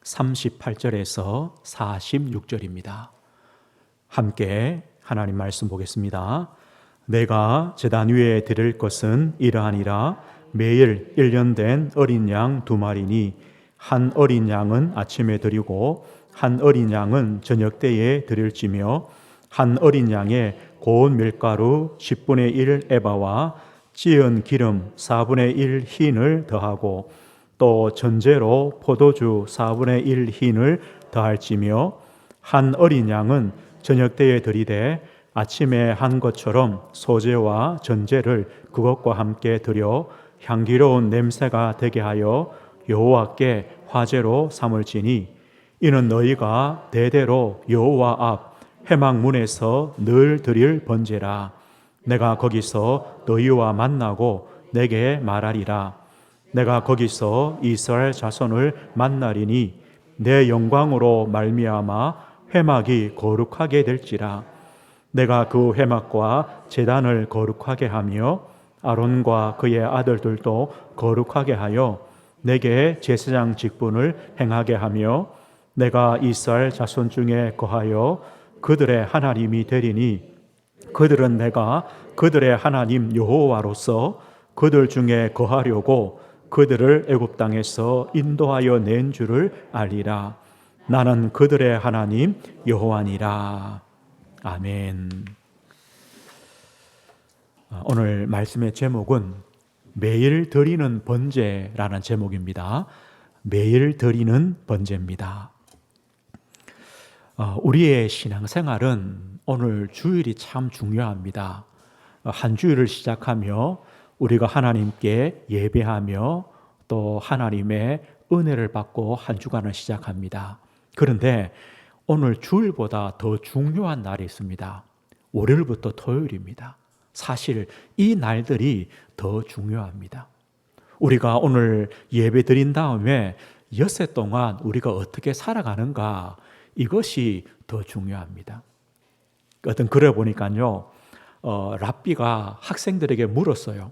38절에서 46절입니다. 함께 하나님 말씀 보겠습니다. 내가 제단 위에 드릴 것은 이러하니라. 매일 1년 된 어린 양 2마리니 한 어린 양은 아침에 드리고 한 어린 양은 저녁 때에 드릴지며 한 어린 양에 고운 밀가루 10분의 1 에바와 찌은 기름 4분의 1 흰을 더하고 또 전제로 포도주 4분의 1 흰을 더할지며 한 어린 양은 저녁 때에 드리되 아침에 한 것처럼 소제와 전제를 그것과 함께 드려 향기로운 냄새가 되게 하여 여호와께 화제로 삼을지니 이는 너희가 대대로 여호와 앞 회막문에서 늘 드릴 번제라. 내가 거기서 너희와 만나고 내게 말하리라. 내가 거기서 이스라엘 자손을 만나리니 내 영광으로 말미암아 회막이 거룩하게 될지라. 내가 그 회막과 제단을 거룩하게 하며 아론과 그의 아들들도 거룩하게 하여 내게 제사장 직분을 행하게 하며 내가 이스라엘 자손 중에 거하여 그들의 하나님이 되리니 그들은 내가 그들의 하나님 여호와로서 그들 중에 거하려고 그들을 애굽 땅에서 인도하여 낸 줄을 알리라. 나는 그들의 하나님 여호와니라. 아멘. 오늘 말씀의 제목은 매일 드리는 번제라는 제목입니다. 매일 드리는 번제입니다. 우리의 신앙생활은 오늘 주일이 참 중요합니다. 한 주일을 시작하며 우리가 하나님께 예배하며 또 하나님의 은혜를 받고 한 주간을 시작합니다. 그런데 오늘 주일보다 더 중요한 날이 있습니다. 월요일부터 토요일입니다. 사실 이 날들이 더 중요합니다. 우리가 오늘 예배 드린 다음에 엿새 동안 우리가 어떻게 살아가는가, 이것이 더 중요합니다. 어떤 글을 보니까요, 랍비가 학생들에게 물었어요.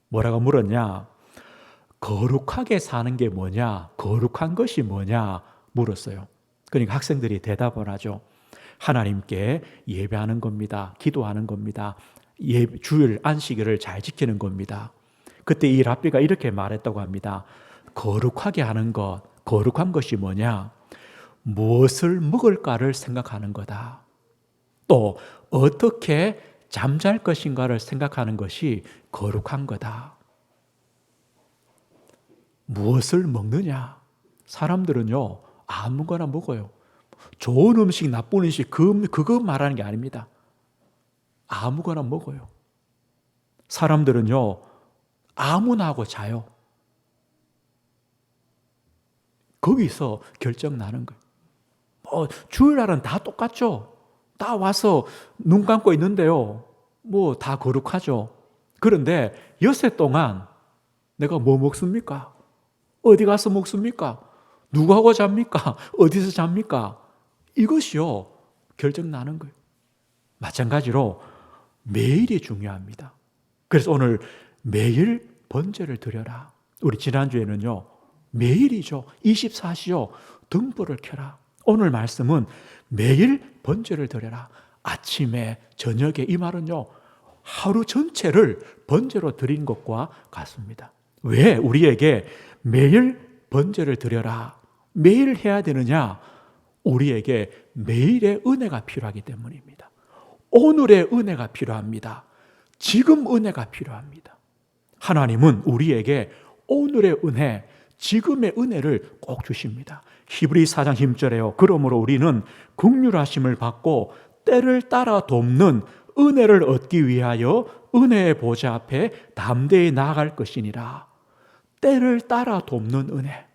뭐라고 물었냐? 거룩하게 사는 게 뭐냐? 거룩한 것이 뭐냐? 물었어요. 그러니까 학생들이 대답을 하죠. 하나님께 예배하는 겁니다. 기도하는 겁니다. 주일 안식일을 잘 지키는 겁니다. 그때 이 랍비가 이렇게 말했다고 합니다. 거룩하게 하는 것, 거룩한 것이 뭐냐? 무엇을 먹을까를 생각하는 거다. 또 어떻게 잠잘 것인가를 생각하는 것이 거룩한 거다. 무엇을 먹느냐? 사람들은요, 아무거나 먹어요. 좋은 음식, 나쁜 음식, 그거 말하는 게 아닙니다. 아무거나 먹어요. 사람들은요, 아무나 하고 자요. 거기서 결정 나는 거예요. 주일날은 다 똑같죠. 다 와서 눈 감고 있는데요. 다 거룩하죠. 그런데 엿새 동안 내가 뭐 먹습니까? 어디 가서 먹습니까? 누구하고 잡니까? 어디서 잡니까? 이것이요, 결정 나는 거예요. 마찬가지로 매일이 중요합니다. 그래서 오늘 매일 번제를 드려라. 우리 지난주에는요, 매일이죠. 24시요. 등불을 켜라. 오늘 말씀은 매일 번제를 드려라. 아침에, 저녁에, 이 말은요, 하루 전체를 번제로 드린 것과 같습니다. 왜 우리에게 매일 번제를 드려라, 매일 해야 되느냐? 우리에게 매일의 은혜가 필요하기 때문입니다. 오늘의 은혜가 필요합니다. 지금 은혜가 필요합니다. 하나님은 우리에게 오늘의 은혜, 지금의 은혜를 꼭 주십니다. 히브리 4장 10절에요. 그러므로 우리는 긍휼하심을 받고 때를 따라 돕는 은혜를 얻기 위하여 은혜의 보좌 앞에 담대히 나아갈 것이니라. 때를 따라 돕는 은혜.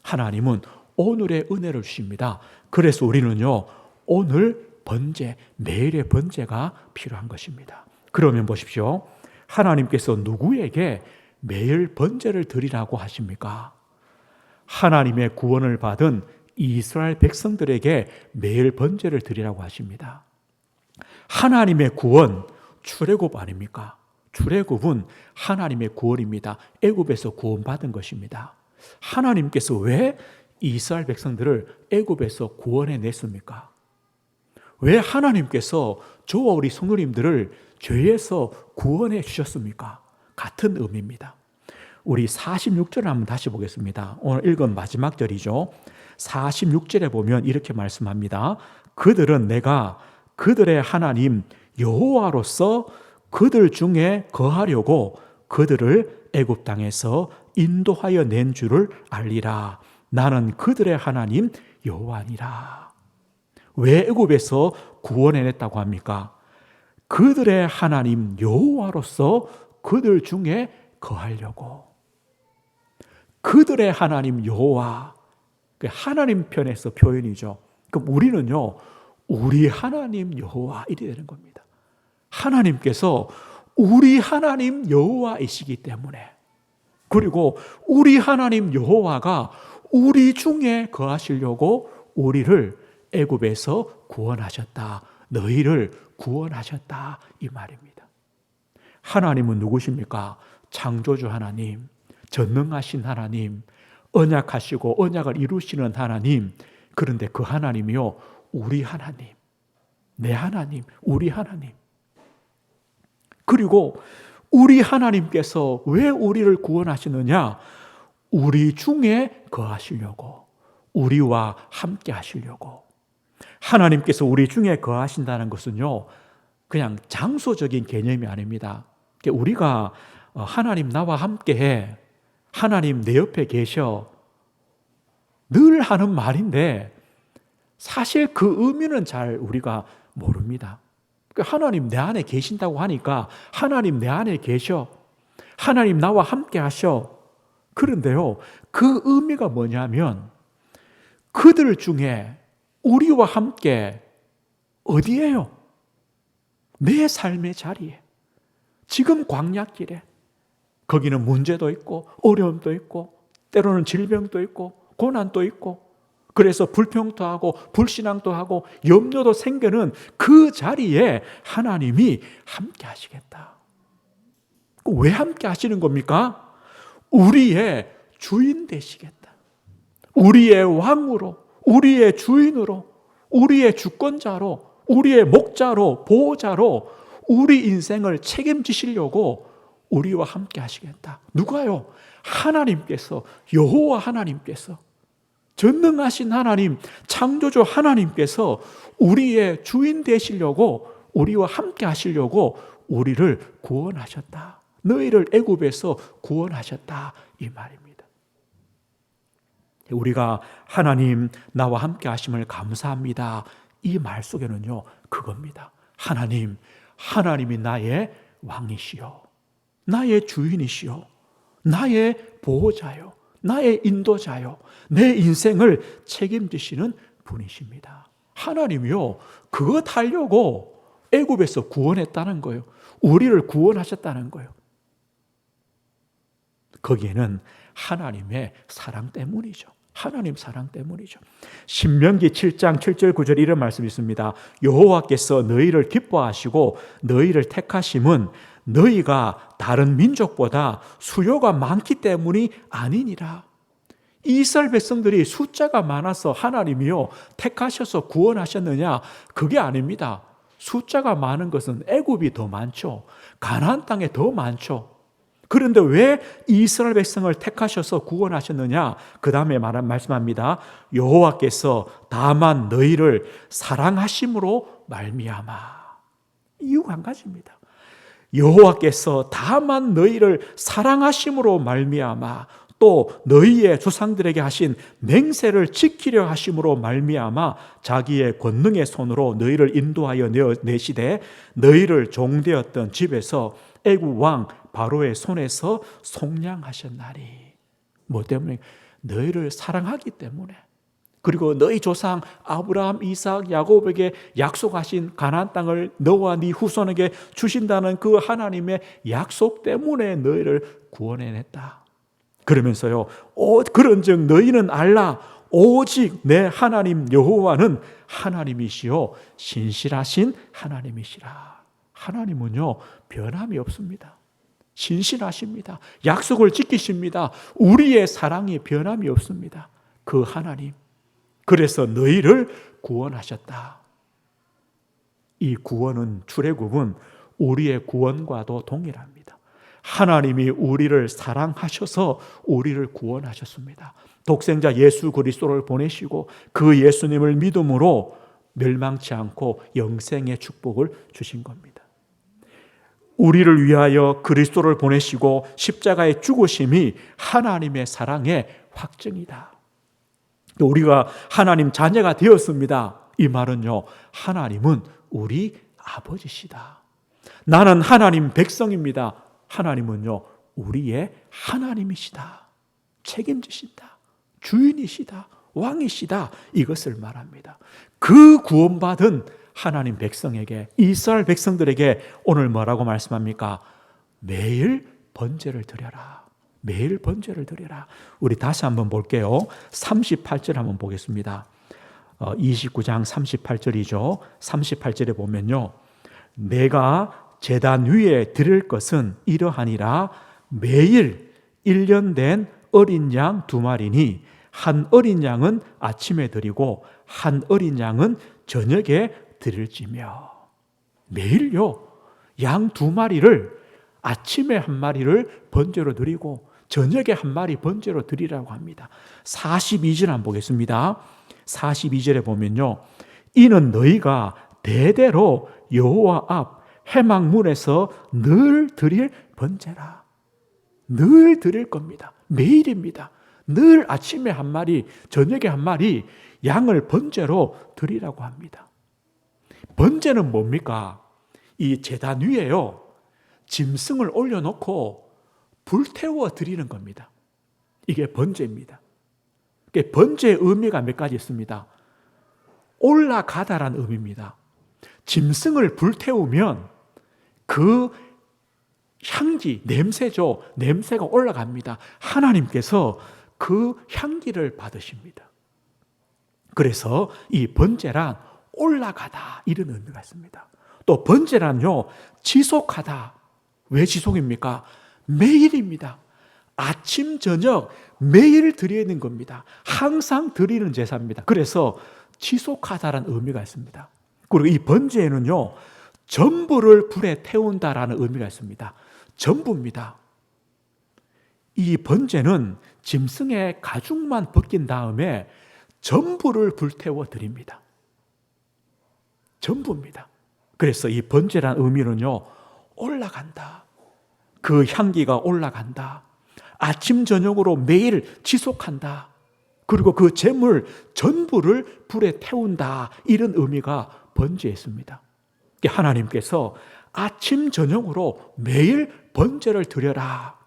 하나님은 오늘의 은혜를 주십니다. 그래서 우리는요, 오늘 번제, 매일의 번제가 필요한 것입니다. 그러면 보십시오. 하나님께서 누구에게 매일 번제를 드리라고 하십니까? 하나님의 구원을 받은 이스라엘 백성들에게 매일 번제를 드리라고 하십니다. 하나님의 구원, 출애굽 아닙니까? 출애굽은 하나님의 구원입니다. 애굽에서 구원받은 것입니다. 하나님께서 왜 이스라엘 백성들을 애굽에서 구원해 냈습니까? 왜 하나님께서 저와 우리 성도님들을 죄에서 구원해 주셨습니까? 같은 의미입니다. 우리 46절을 한번 다시 보겠습니다. 오늘 읽은 마지막 절이죠. 46절에 보면 이렇게 말씀합니다. 그들은 내가 그들의 하나님 여호와로서 그들 중에 거하려고 그들을 애굽 땅에서 인도하여 낸 줄을 알리라. 나는 그들의 하나님 여호와니라. 왜 애굽에서 구원해냈다고 합니까? 그들의 하나님 여호와로서 그들 중에 거하려고. 그들의 하나님 여호와, 하나님 편에서 표현이죠. 그럼 우리는요, 우리 하나님 여호와 이래 되는 겁니다. 하나님께서 우리 하나님 여호와이시기 때문에, 그리고 우리 하나님 여호와가 우리 중에 거하시려고 우리를 애굽에서 구원하셨다. 너희를 구원하셨다. 이 말입니다. 하나님은 누구십니까? 창조주 하나님, 전능하신 하나님, 언약하시고 언약을 이루시는 하나님. 그런데 그 하나님이요, 우리 하나님, 내 하나님, 우리 하나님. 그리고 우리 하나님께서 왜 우리를 구원하시느냐? 우리 중에 거하시려고, 우리와 함께 하시려고. 하나님께서 우리 중에 거하신다는 것은요, 그냥 장소적인 개념이 아닙니다. 우리가 하나님 나와 함께해, 하나님 내 옆에 계셔, 늘 하는 말인데 사실 그 의미는 잘 우리가 모릅니다. 하나님 내 안에 계신다고 하니까 하나님 내 안에 계셔, 하나님 나와 함께 하셔. 그런데요, 그 의미가 뭐냐면 그들 중에 우리와 함께 어디에요? 내 삶의 자리에, 지금 광야길에. 거기는 문제도 있고 어려움도 있고 때로는 질병도 있고 고난도 있고, 그래서 불평도 하고 불신앙도 하고 염려도 생기는 그 자리에 하나님이 함께 하시겠다. 왜 함께 하시는 겁니까? 우리의 주인 되시겠다. 우리의 왕으로, 우리의 주인으로, 우리의 주권자로, 우리의 목자로, 보호자로 우리 인생을 책임지시려고 우리와 함께 하시겠다. 누가요? 하나님께서, 여호와 하나님께서, 전능하신 하나님, 창조주 하나님께서 우리의 주인 되시려고, 우리와 함께 하시려고 우리를 구원하셨다. 너희를 애굽에서 구원하셨다. 이 말입니다. 우리가 하나님 나와 함께 하심을 감사합니다. 이 말 속에는요, 그겁니다. 하나님이 나의 왕이시요, 나의 주인이시요, 나의 보호자요, 나의 인도자요, 내 인생을 책임지시는 분이십니다. 하나님이요, 그것 하려고 애굽에서 구원했다는 거예요. 우리를 구원하셨다는 거예요. 거기에는 하나님의 사랑 때문이죠. 하나님 사랑 때문이죠. 신명기 7장 7절 9절 이런 말씀이 있습니다. 여호와께서 너희를 기뻐하시고 너희를 택하심은 너희가 다른 민족보다 수요가 많기 때문이 아니니라. 이스라엘 백성들이 숫자가 많아서 하나님이요 택하셔서 구원하셨느냐? 그게 아닙니다. 숫자가 많은 것은 애굽이 더 많죠. 가나안 땅에 더 많죠. 그런데 왜 이스라엘 백성을 택하셔서 구원하셨느냐? 그 다음에 말씀합니다. 여호와께서 다만 너희를 사랑하심으로 말미암아. 이유가 한 가지입니다. 여호와께서 다만 너희를 사랑하심으로 말미암아, 또 너희의 조상들에게 하신 맹세를 지키려 하심으로 말미암아 자기의 권능의 손으로 너희를 인도하여 내시되 너희를 종되었던 집에서 애굽 왕 바로의 손에서 속량하셨나니. 뭐 때문에? 너희를 사랑하기 때문에. 그리고 너희 조상 아브라함, 이삭, 야곱에게 약속하신 가나안 땅을 너와 네 후손에게 주신다는 그 하나님의 약속 때문에 너희를 구원해냈다. 그러면서요, 그런즉 너희는 알라, 오직 내 하나님 여호와는 하나님이시요 신실하신 하나님이시라. 하나님은요 변함이 없습니다. 신실하십니다. 약속을 지키십니다. 우리의 사랑이 변함이 없습니다. 그 하나님, 그래서 너희를 구원하셨다. 이 구원은, 출애굽은 우리의 구원과도 동일합니다. 하나님이 우리를 사랑하셔서 우리를 구원하셨습니다. 독생자 예수 그리스도를 보내시고 그 예수님을 믿음으로 멸망치 않고 영생의 축복을 주신 겁니다. 우리를 위하여 그리스도를 보내시고 십자가에 죽으심이 하나님의 사랑의 확증이다. 우리가 하나님 자녀가 되었습니다. 이 말은요, 하나님은 우리 아버지시다. 나는 하나님 백성입니다. 하나님은요, 우리의 하나님이시다. 책임지신다. 주인이시다. 왕이시다. 이것을 말합니다. 그 구원받은 하나님 백성에게, 이스라엘 백성들에게 오늘 뭐라고 말씀합니까? 매일 번제를 드려라. 매일 번제를 드려라. 우리 다시 한번 볼게요. 38절 한번 보겠습니다. 29장 38절이죠. 38절에 보면요, 내가 제단 위에 드릴 것은 이러하니라. 매일 1년 된 어린 양 2마리니 한 어린 양은 아침에 드리고 한 어린 양은 저녁에 드릴지며. 매일요, 양 2마리를, 아침에 1마리를 번제로 드리고 저녁에 1마리 번제로 드리라고 합니다. 42절 한번 보겠습니다. 42절에 보면요, 이는 너희가 대대로 여호와 앞 회막문에서 늘 드릴 번제라. 늘 드릴 겁니다. 매일입니다. 늘 아침에 1마리, 저녁에 1마리 양을 번제로 드리라고 합니다. 번제는 뭡니까? 이 제단 위에요, 짐승을 올려놓고 불태워 드리는 겁니다. 이게 번제입니다. 번제의 의미가 몇 가지 있습니다. 올라가다라는 의미입니다. 짐승을 불태우면 그 향기, 냄새죠. 냄새가 올라갑니다. 하나님께서 그 향기를 받으십니다. 그래서 이 번제란 올라가다, 이런 의미가 있습니다. 또 번제란요, 지속하다. 왜 지속입니까? 매일입니다. 아침, 저녁 매일 드리는 겁니다. 항상 드리는 제사입니다. 그래서 지속하다라는 의미가 있습니다. 그리고 이 번제에는요, 전부를 불에 태운다라는 의미가 있습니다. 전부입니다. 이 번제는 짐승의 가죽만 벗긴 다음에 전부를 불태워 드립니다. 전부입니다. 그래서 이 번제란 의미는요, 올라간다. 그 향기가 올라간다. 아침 저녁으로 매일 지속한다. 그리고 그 제물 전부를 불에 태운다. 이런 의미가 번제에 있습니다. 하나님께서 아침 저녁으로 매일 번제를 드려라.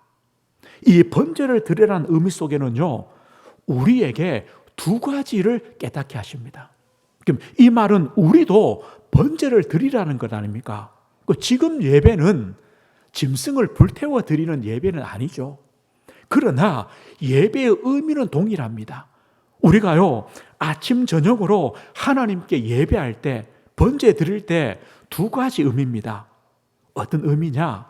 이 번제를 드려라는 의미 속에는요, 우리에게 2가지를 깨닫게 하십니다. 그럼 이 말은 우리도 번제를 드리라는 것 아닙니까? 지금 예배는 짐승을 불태워 드리는 예배는 아니죠. 그러나 예배의 의미는 동일합니다. 우리가요, 아침 저녁으로 하나님께 예배할 때, 번제 드릴 때 2가지 의미입니다. 어떤 의미냐?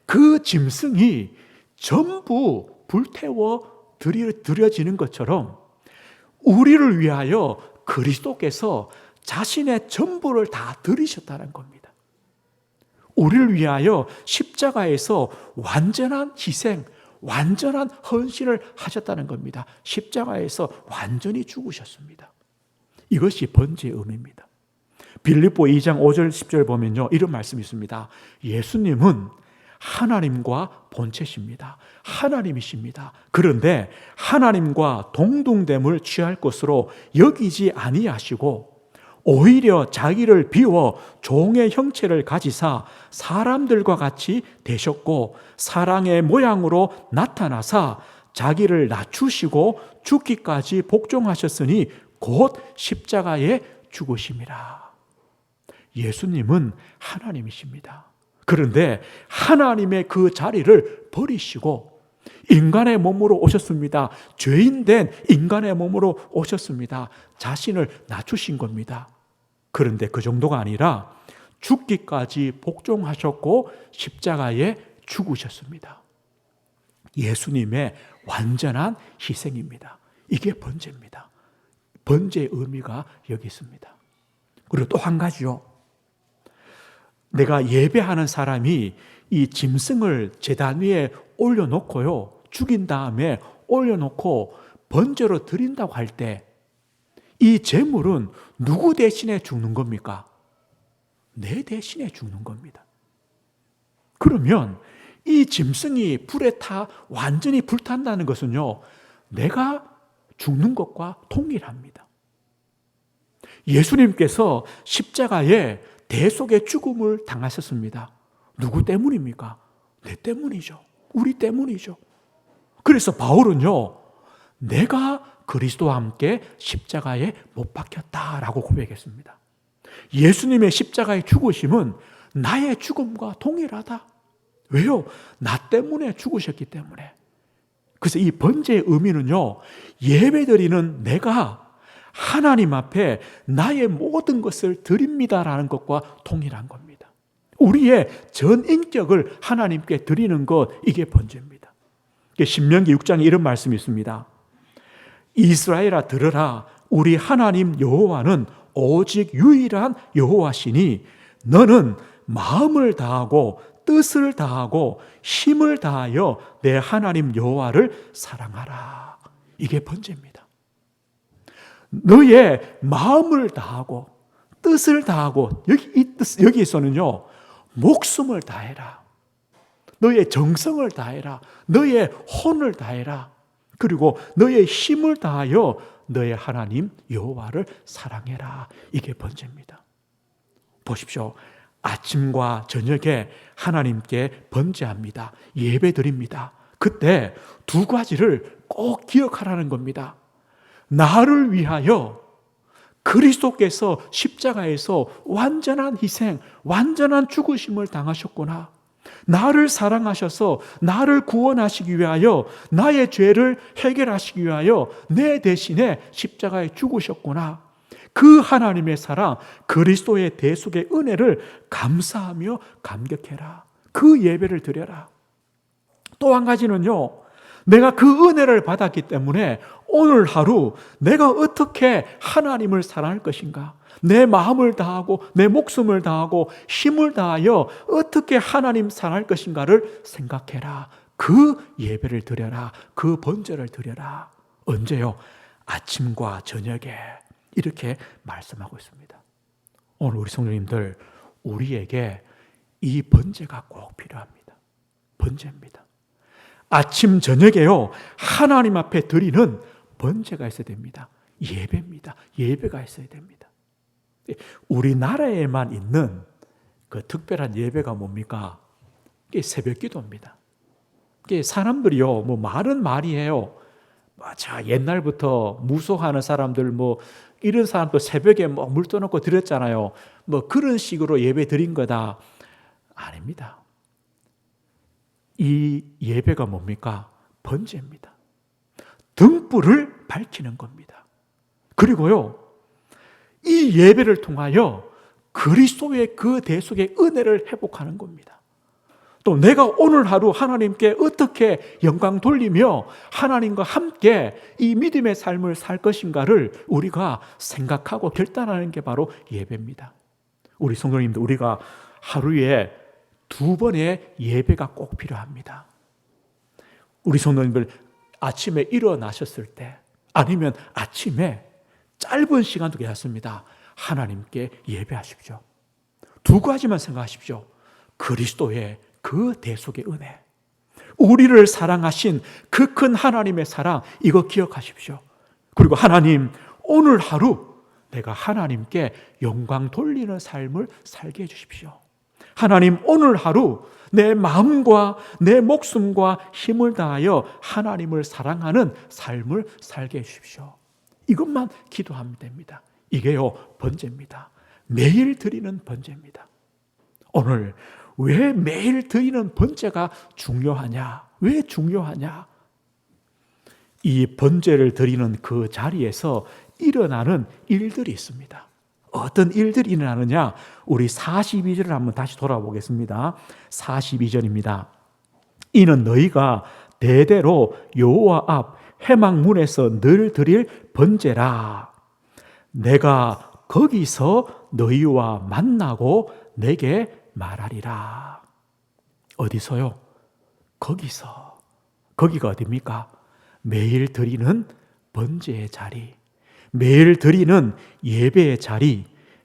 그 짐승이 전부 불태워 드려지는 것처럼 우리를 위하여 그리스도께서 자신의 전부를 다 드리셨다는 겁니다. 우리를 위하여 십자가에서 완전한 희생, 완전한 헌신을 하셨다는 겁니다. 십자가에서 완전히 죽으셨습니다. 이것이 번제의 의미입니다. 빌립보 2장 5절 10절 보면요, 이런 말씀이 있습니다. 예수님은 하나님과 본체십니다. 하나님이십니다. 그런데 하나님과 동등됨을 취할 것으로 여기지 아니하시고 오히려 자기를 비워 종의 형체를 가지사 사람들과 같이 되셨고 사랑의 모양으로 나타나사 자기를 낮추시고 죽기까지 복종하셨으니 곧 십자가에 죽으심이라. 예수님은 하나님이십니다. 그런데 하나님의 그 자리를 버리시고 인간의 몸으로 오셨습니다. 죄인된 인간의 몸으로 오셨습니다. 자신을 낮추신 겁니다. 그런데 그 정도가 아니라 죽기까지 복종하셨고 십자가에 죽으셨습니다. 예수님의 완전한 희생입니다. 이게 번제입니다. 번제의 의미가 여기 있습니다. 그리고 또 한 가지요. 내가 예배하는 사람이 이 짐승을 제단 위에 올려놓고요, 죽인 다음에 올려놓고 번제로 드린다고 할 때 이 제물은 누구 대신에 죽는 겁니까? 내 대신에 죽는 겁니다. 그러면 이 짐승이 불에 타 완전히 불탄다는 것은요, 내가 죽는 것과 동일합니다. 예수님께서 십자가에 대속의 죽음을 당하셨습니다. 누구 때문입니까? 내 때문이죠. 우리 때문이죠. 그래서 바울은요, 내가 그리스도와 함께 십자가에 못 박혔다라고 고백했습니다. 예수님의 십자가의 죽으심은 나의 죽음과 동일하다. 왜요? 나 때문에 죽으셨기 때문에. 그래서 이 번제의 의미는요, 예배드리는 내가 하나님 앞에 나의 모든 것을 드립니다라는 것과 동일한 겁니다. 우리의 전 인격을 하나님께 드리는 것, 이게 번제입니다. 신명기 6장에 이런 말씀이 있습니다. 이스라엘아 들으라, 우리 하나님 여호와는 오직 유일한 여호와시니 너는 마음을 다하고 뜻을 다하고 힘을 다하여 내 하나님 여호와를 사랑하라. 이게 번제입니다. 너의 마음을 다하고 뜻을 다하고, 여기에서는요, 목숨을 다해라. 너의 정성을 다해라. 너의 혼을 다해라. 그리고 너의 힘을 다하여 너의 하나님 여호와를 사랑해라. 이게 번제입니다. 보십시오. 아침과 저녁에 하나님께 번제합니다. 예배드립니다. 그때 두 가지를 꼭 기억하라는 겁니다. 나를 위하여 그리스도께서 십자가에서 완전한 희생, 완전한 죽으심을 당하셨구나. 나를 사랑하셔서 나를 구원하시기 위하여, 나의 죄를 해결하시기 위하여 내 대신에 십자가에 죽으셨구나. 그 하나님의 사랑, 그리스도의 대속의 은혜를 감사하며 감격해라. 그 예배를 드려라. 또 한 가지는요, 내가 그 은혜를 받았기 때문에 오늘 하루 내가 어떻게 하나님을 사랑할 것인가, 내 마음을 다하고 내 목숨을 다하고 힘을 다하여 어떻게 하나님 사랑할 것인가를 생각해라. 그 예배를 드려라. 그 번제를 드려라. 언제요? 아침과 저녁에. 이렇게 말씀하고 있습니다. 오늘 우리 성도님들, 우리에게 이 번제가 꼭 필요합니다. 번제입니다. 아침 저녁에요, 하나님 앞에 드리는 번제가 있어야 됩니다. 예배입니다. 예배가 있어야 됩니다. 우리나라에만 있는 그 특별한 예배가 뭡니까? 이게 새벽 기도입니다. 이게 사람들이요, 뭐 말은 말이에요. 자, 옛날부터 무속하는 사람들, 뭐 이런 사람도 새벽에 뭐 물 떠놓고 드렸잖아요. 뭐 그런 식으로 예배 드린 거다. 아닙니다. 이 예배가 뭡니까? 번제입니다. 등불을 밝히는 겁니다. 그리고요, 이 예배를 통하여 그리스도의 그 대속의 은혜를 회복하는 겁니다. 또 내가 오늘 하루 하나님께 어떻게 영광 돌리며 하나님과 함께 이 믿음의 삶을 살 것인가를 우리가 생각하고 결단하는 게 바로 예배입니다. 우리 성도님들, 우리가 하루에 2번의 예배가 꼭 필요합니다. 우리 성도님들, 아침에 일어나셨을 때, 아니면 아침에 짧은 시간도 괜찮습니다. 하나님께 예배하십시오. 2가지만 생각하십시오. 그리스도의 그 대속의 은혜, 우리를 사랑하신 그 큰 하나님의 사랑, 이거 기억하십시오. 그리고 하나님, 오늘 하루 내가 하나님께 영광 돌리는 삶을 살게 해주십시오. 하나님, 오늘 하루 내 마음과 내 목숨과 힘을 다하여 하나님을 사랑하는 삶을 살게 해주십시오. 이것만 기도하면 됩니다. 이게요, 번제입니다. 매일 드리는 번제입니다. 오늘 왜 매일 드리는 번제가 중요하냐? 왜 중요하냐? 이 번제를 드리는 그 자리에서 일어나는 일들이 있습니다. 어떤 일들이 일어나느냐? 우리 42절을 한번 다시 돌아보겠습니다. 42절입니다. 이는 너희가 대대로 여호와 앞 회막문에서 늘 드릴 번제라. 내가 거기서 너희와 만나고 내게 말하리라. 어디서요? 거기서. 거기가 어디입니까? 매일 드리는 번제의 자리, 매일 드리는 예배의 자리,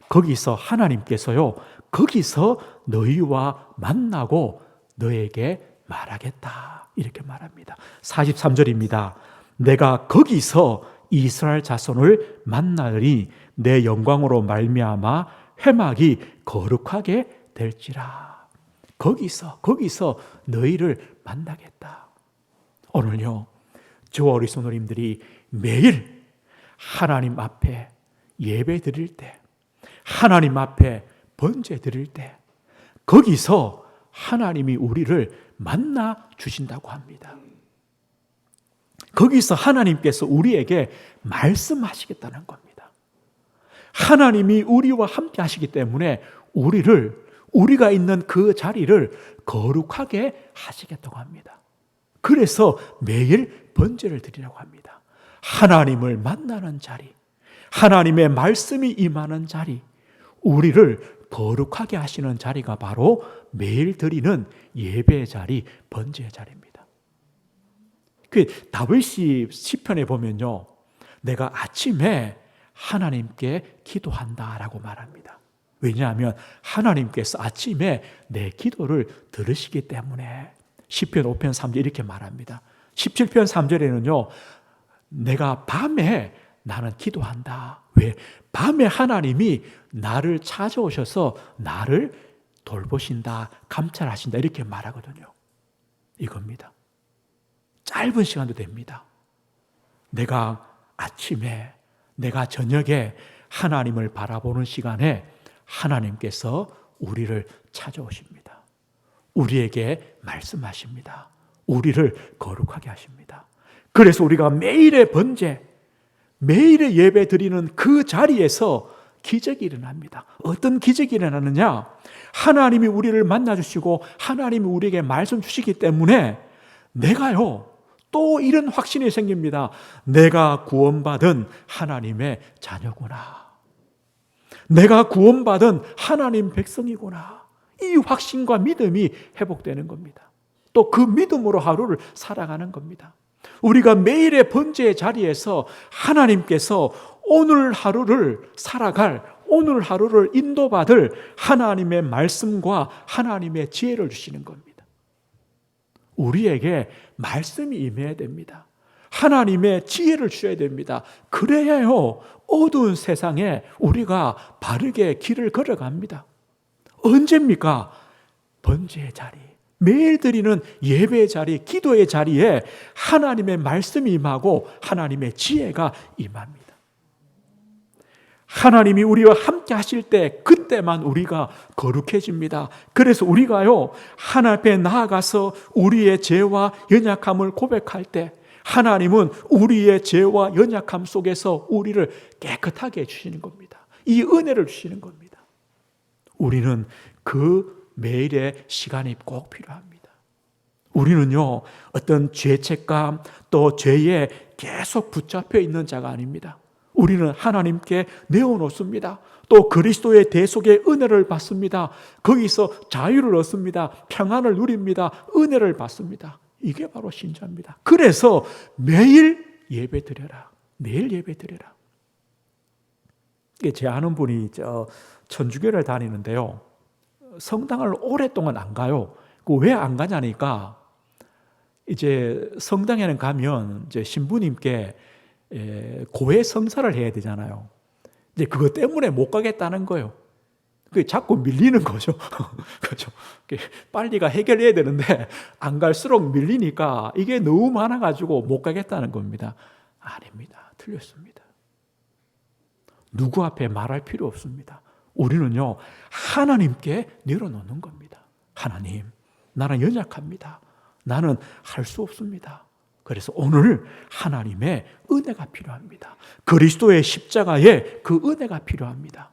거기서 하나님께서요, 거기서 너희와 만나고 너에게 말하겠다. 이렇게 말합니다. 43절입니다. 내가 거기서 이스라엘 자손을 만나리 내 영광으로 말미암아 회막이 거룩하게 될지라. 거기서 너희를 만나겠다. 오늘요, 저와 우리 성도님들이 매일 하나님 앞에 예배 드릴 때, 하나님 앞에 번제 드릴 때, 거기서 하나님이 우리를 만나 주신다고 합니다. 거기서 하나님께서 우리에게 말씀하시겠다는 겁니다. 하나님이 우리와 함께 하시기 때문에 우리가 있는 그 자리를 거룩하게 하시겠다고 합니다. 그래서 매일 번제를 드리라고 합니다. 하나님을 만나는 자리, 하나님의 말씀이 임하는 자리, 우리를 거룩하게 하시는 자리가 바로 매일 드리는 예배의 자리, 번제의 자리입니다. 그 다윗이 시편에 보면요, 내가 아침에 하나님께 기도한다라고 말합니다. 왜냐하면 하나님께서 아침에 내 기도를 들으시기 때문에. 시편 5편 3절 이렇게 말합니다. 17편 3절에는요, 내가 밤에 나는 기도한다. 왜? 밤에 하나님이 나를 찾아오셔서 나를 돌보신다, 감찰하신다 이렇게 말하거든요. 이겁니다. 짧은 시간도 됩니다. 내가 아침에, 내가 저녁에 하나님을 바라보는 시간에 하나님께서 우리를 찾아오십니다. 우리에게 말씀하십니다. 우리를 거룩하게 하십니다. 그래서 우리가 매일의 번제, 매일의 예배 드리는 그 자리에서 기적이 일어납니다. 어떤 기적이 일어나느냐? 하나님이 우리를 만나주시고 하나님이 우리에게 말씀 주시기 때문에 내가요, 또 이런 확신이 생깁니다. 내가 구원받은 하나님의 자녀구나. 내가 구원받은 하나님 백성이구나. 이 확신과 믿음이 회복되는 겁니다. 또 그 믿음으로 하루를 살아가는 겁니다. 우리가 매일의 번제의 자리에서 하나님께서 오늘 하루를 살아갈, 오늘 하루를 인도받을 하나님의 말씀과 하나님의 지혜를 주시는 겁니다. 우리에게 말씀이 임해야 됩니다. 하나님의 지혜를 주셔야 됩니다. 그래야요, 어두운 세상에 우리가 바르게 길을 걸어갑니다. 언제입니까? 번제의 자리, 매일 드리는 예배의 자리, 기도의 자리에 하나님의 말씀이 임하고 하나님의 지혜가 임합니다. 하나님이 우리와 함께 하실 때 그때만 우리가 거룩해집니다. 그래서 우리가요, 하나님 앞에 나아가서 우리의 죄와 연약함을 고백할 때 하나님은 우리의 죄와 연약함 속에서 우리를 깨끗하게 해주시는 겁니다. 이 은혜를 주시는 겁니다. 우리는 그 매일의 시간이 꼭 필요합니다. 우리는요, 어떤 죄책감 또 죄에 계속 붙잡혀 있는 자가 아닙니다. 우리는 하나님께 내어놓습니다. 또 그리스도의 대속의 은혜를 받습니다. 거기서 자유를 얻습니다. 평안을 누립니다. 은혜를 받습니다. 이게 바로 신자입니다. 그래서 매일 예배 드려라. 매일 예배 드려라. 제 아는 분이 천주교를 다니는데요, 성당을 오랫동안 안 가요. 왜 안 가냐니까, 이제 성당에는 가면 이제 신부님께 고해 성사를 해야 되잖아요. 이제 그것 때문에 못 가겠다는 거예요. 그게 자꾸 밀리는 거죠. 그렇죠. 빨리가 해결해야 되는데 안 갈수록 밀리니까 이게 너무 많아가지고 못 가겠다는 겁니다. 아닙니다. 틀렸습니다. 누구 앞에 말할 필요 없습니다. 우리는요, 하나님께 내려놓는 겁니다. 하나님, 나는 연약합니다. 나는 할 수 없습니다. 그래서 오늘 하나님의 은혜가 필요합니다. 그리스도의 십자가에 그 은혜가 필요합니다.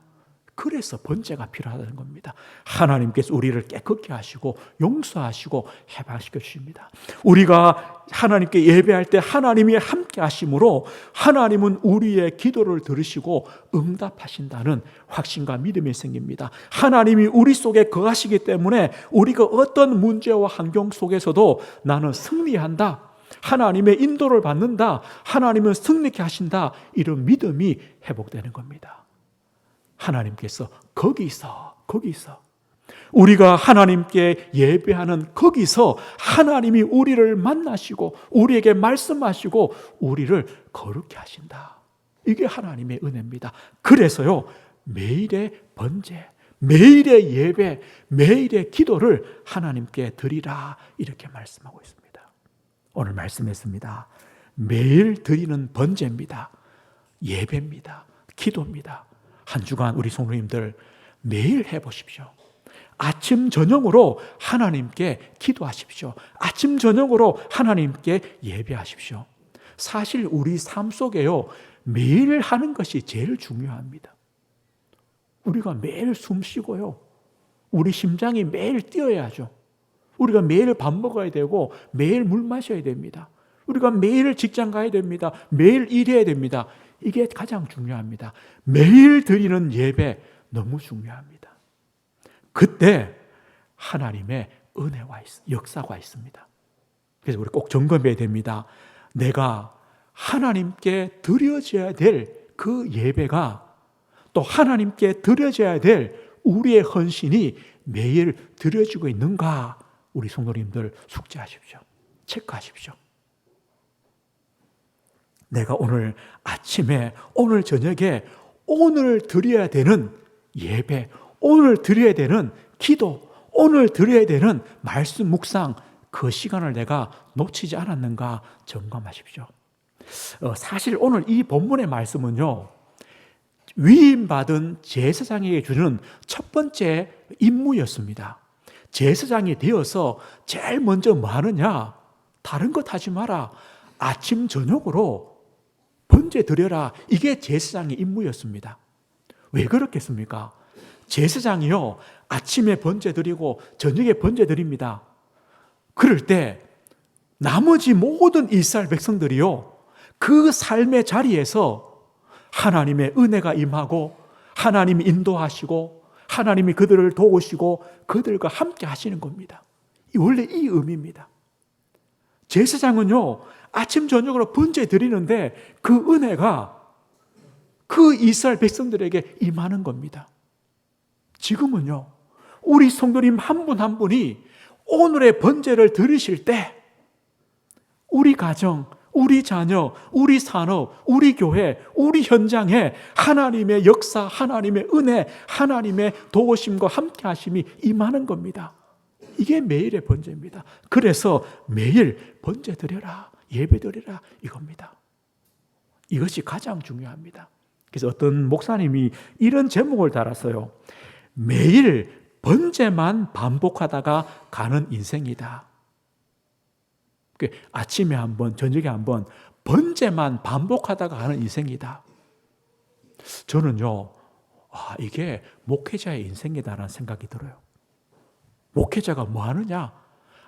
그래서 번제가 필요하다는 겁니다. 하나님께서 우리를 깨끗게 하시고 용서하시고 해방시켜 주십니다. 우리가 하나님께 예배할 때 하나님이 함께 하심으로 하나님은 우리의 기도를 들으시고 응답하신다는 확신과 믿음이 생깁니다. 하나님이 우리 속에 거하시기 때문에 우리가 어떤 문제와 환경 속에서도 나는 승리한다, 하나님의 인도를 받는다, 하나님은 승리케 하신다, 이런 믿음이 회복되는 겁니다. 하나님께서 거기서 우리가 하나님께 예배하는 거기서 하나님이 우리를 만나시고 우리에게 말씀하시고 우리를 거룩히 하신다. 이게 하나님의 은혜입니다. 그래서요, 매일의 번제, 매일의 예배, 매일의 기도를 하나님께 드리라, 이렇게 말씀하고 있습니다. 오늘 말씀했습니다. 매일 드리는 번제입니다. 예배입니다. 기도입니다. 한 주간 우리 성도님들 매일 해보십시오. 아침 저녁으로 하나님께 기도하십시오. 아침 저녁으로 하나님께 예배하십시오. 사실 우리 삶 속에요, 매일 하는 것이 제일 중요합니다. 우리가 매일 숨 쉬고요, 우리 심장이 매일 뛰어야죠. 우리가 매일 밥 먹어야 되고 매일 물 마셔야 됩니다. 우리가 매일 직장 가야 됩니다. 매일 일해야 됩니다. 이게 가장 중요합니다. 매일 드리는 예배 너무 중요합니다. 그때 하나님의 은혜와 역사가 있습니다. 그래서 우리 꼭 점검해야 됩니다. 내가 하나님께 드려져야 될 그 예배가, 또 하나님께 드려져야 될 우리의 헌신이 매일 드려지고 있는가, 우리 성도님들 숙지하십시오. 체크하십시오. 내가 오늘 아침에, 오늘 저녁에 오늘 드려야 되는 예배, 오늘 드려야 되는 기도, 오늘 드려야 되는 말씀 묵상, 그 시간을 내가 놓치지 않았는가 점검하십시오. 사실 오늘 이 본문의 말씀은요, 위임받은 제사장에게 주는 첫 번째 임무였습니다. 제사장이 되어서 제일 먼저 뭐 하느냐? 다른 것 하지 마라. 아침 저녁으로 번제 드려라. 이게 제사장의 임무였습니다. 왜 그렇겠습니까? 제사장이요, 아침에 번제 드리고 저녁에 번제 드립니다. 그럴 때 나머지 모든 이스라엘 백성들이요, 그 삶의 자리에서 하나님의 은혜가 임하고 하나님이 인도하시고 하나님이 그들을 도우시고 그들과 함께 하시는 겁니다. 원래 이 의미입니다. 제사장은요, 아침 저녁으로 번제 드리는데 그 은혜가 그 이스라엘 백성들에게 임하는 겁니다. 지금은요, 우리 성도님 한 분 한 분이 오늘의 번제를 드리실 때 우리 가정, 우리 자녀, 우리 산업, 우리 교회, 우리 현장에 하나님의 역사, 하나님의 은혜, 하나님의 도우심과 함께 하심이 임하는 겁니다. 이게 매일의 번제입니다. 그래서 매일 번제 드려라, 예배 드려라, 이겁니다. 이것이 가장 중요합니다. 그래서 어떤 목사님이 이런 제목을 달았어요. 매일 번제만 반복하다가 가는 인생이다. 아침에 한 번, 저녁에 한 번 번제만 반복하다가 가는 인생이다. 저는요, 이게 목회자의 인생이다라는 생각이 들어요. 목회자가 뭐 하느냐?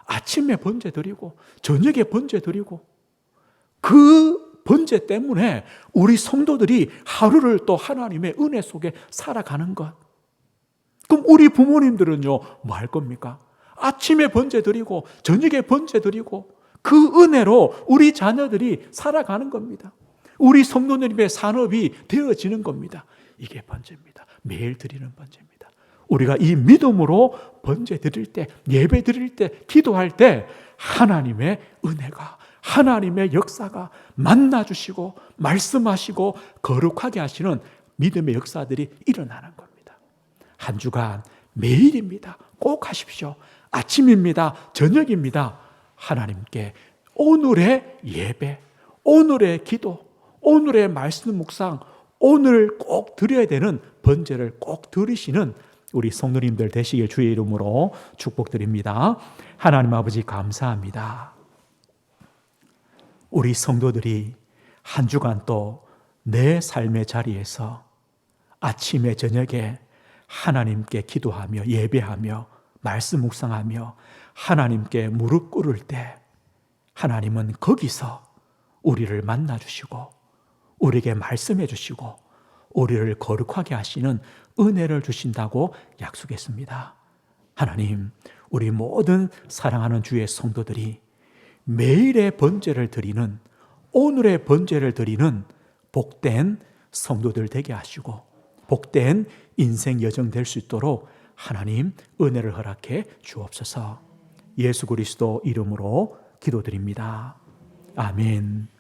아침에 번제 드리고 저녁에 번제 드리고, 그 번제 때문에 우리 성도들이 하루를 또 하나님의 은혜 속에 살아가는 것. 그럼 우리 부모님들은요, 뭐 할 겁니까? 아침에 번제 드리고 저녁에 번제 드리고 그 은혜로 우리 자녀들이 살아가는 겁니다. 우리 성도님의 산업이 되어지는 겁니다. 이게 번제입니다. 매일 드리는 번제입니다. 우리가 이 믿음으로 번제 드릴 때, 예배 드릴 때, 기도할 때 하나님의 은혜가, 하나님의 역사가 만나주시고 말씀하시고 거룩하게 하시는 믿음의 역사들이 일어나는 겁니다. 한 주간 매일입니다. 꼭 하십시오. 아침입니다. 저녁입니다. 하나님께 오늘의 예배, 오늘의 기도, 오늘의 말씀 묵상, 오늘 꼭 드려야 되는 번제를 꼭 드리시는 우리 성도님들 되시길 주의 이름으로 축복드립니다. 하나님 아버지 감사합니다. 우리 성도들이 한 주간 또 내 삶의 자리에서 아침에 저녁에 하나님께 기도하며 예배하며 말씀 묵상하며 하나님께 무릎 꿇을 때 하나님은 거기서 우리를 만나 주시고 우리에게 말씀해 주시고 우리를 거룩하게 하시는 은혜를 주신다고 약속했습니다. 하나님, 우리 모든 사랑하는 주의 성도들이 매일의 번제를 드리는, 오늘의 번제를 드리는 복된 성도들 되게 하시고 복된 인생 여정 될 수 있도록 하나님 은혜를 허락해 주옵소서. 예수 그리스도 이름으로 기도드립니다. 아멘.